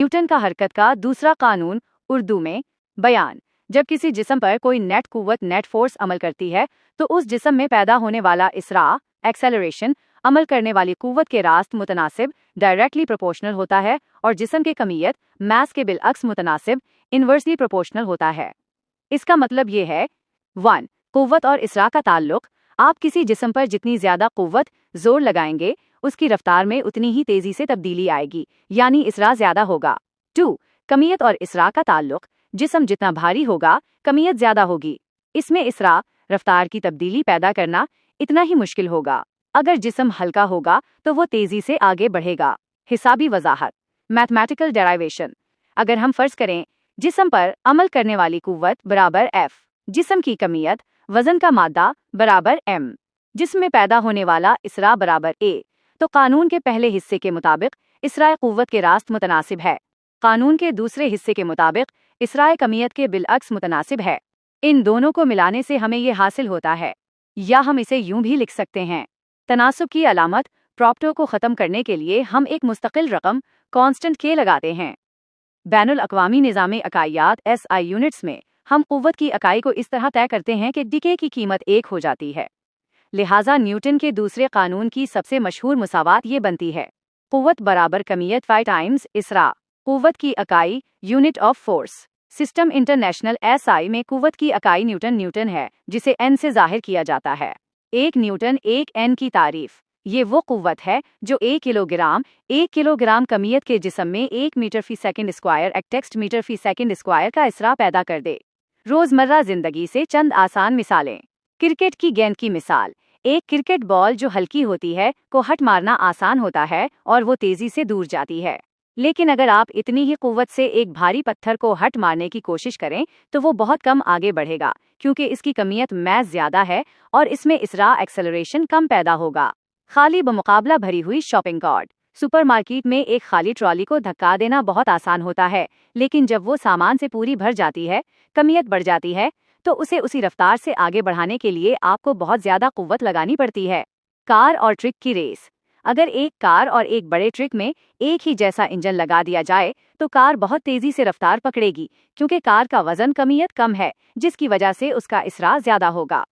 Newton का हरकत का दूसरा कानून, उर्दू में बयान। जब किसी जिस्म पर कोई नेट कुव्वत नेट फोर्स अमल करती है तो उस जिस्म में पैदा होने वाला इसरा एक्सेलरेशन अमल करने वाली कुव्वत के रास्त मुतनासिब डायरेक्टली प्रोपोर्शनल होता है और जिस्म के कमियत मास के बिलअक्स मुतनासिब इन्वर्सली प्रोपोर्शनल होता है। इसका मतलब ये है 1. कुव्वत और इसरा का ताल्लुक। आप किसी जिस्म पर जितनी ज्यादा कुव्वत जोर लगाएंगे उसकी रफ्तार में उतनी ही तेजी से तब्दीली आएगी, यानी इसरा ज्यादा होगा। 2. कमियत और इसरा का ताल्लुक। जिस्म जितना भारी होगा कमियत ज्यादा होगी। इसमें इसरा रफ्तार की तब्दीली पैदा करना इतना ही मुश्किल होगा। अगर जिस्म हल्का होगा तो वो तेजी से आगे बढ़ेगा। हिसाबी वजाहत, मैथमेटिकल डेराइवेशन। अगर हम फर्ज करें जिस्म पर अमल करने वाली कुव्वत बराबर F, जिस्म की कमियत वजन का मादा बराबर M, जिस्म में पैदा होने वाला इसरा बराबर A, तो कानून के पहले हिस्से के मुताबिक इसराए कुव्वत के रास्त मुतनासिब है। कानून के दूसरे हिस्से के मुताबिक इसराए कमियत के बिलअक्स मुतनासिब है। इन दोनों को मिलाने से हमें ये हासिल होता है, या हम इसे यूं भी लिख सकते हैं। तनासुब की अलामत प्रॉपर्टी को ख़त्म करने के लिए हम एक मुस्तकिल रकम कांस्टेंट K लगाते हैं। बैनुल अक़वामी निज़ाम इकाइयात SI यूनिट्स में हम कुव्वत की इकाई को इस तरह तय करते हैं कि डीके की कीमत 1 हो जाती है। लिहाजा न्यूटन के दूसरे कानून की सबसे मशहूर मुसावात ये बनती है, कुव्वत बराबर कमियत फाइ टाइम्स इसरा। कुव्वत की इकाई unit of force. System international SI में कुव्वत की इकाई न्यूटन है, जिसे N से जाहिर किया जाता है। 1 न्यूटन 1 N की तारीफ। ये वो कुव्वत है जो 1 किलोग्राम कमियत के जिस्म में 1 मीटर फी सेकंड स्क्वायर एक्टेक्स्ट मीटर फी सेकंड स्क्वायर का इसरा पैदा कर दे। रोजमर्रा जिंदगी से चंद आसान मिसालें। क्रिकेट की गेंद की मिसाल। एक क्रिकेट बॉल जो हल्की होती है को हट मारना आसान होता है और वो तेजी से दूर जाती है, लेकिन अगर आप इतनी ही कुव्वत से एक भारी पत्थर को हट मारने की कोशिश करें तो वो बहुत कम आगे बढ़ेगा, क्योंकि इसकी कमियत मैस ज्यादा है और इसमें इसरा एक्सेलरेशन कम पैदा होगा। खाली बमुकाबला भरी हुई शॉपिंग कार्ट। सुपरमार्केट में एक खाली ट्रॉली को धक्का देना बहुत आसान होता है, लेकिन जब वो सामान से पूरी भर जाती है, कमियत बढ़ जाती है, तो उसे उसी रफ्तार से आगे बढ़ाने के लिए आपको बहुत ज्यादा कुव्वत लगानी पड़ती है। कार और ट्रक की रेस। अगर एक कार और एक बड़े ट्रक में एक ही जैसा इंजन लगा दिया जाए तो कार बहुत तेजी से रफ्तार पकड़ेगी, क्योंकि कार का वजन कमियत कम है, जिसकी वजह से उसका इसरा ज्यादा होगा।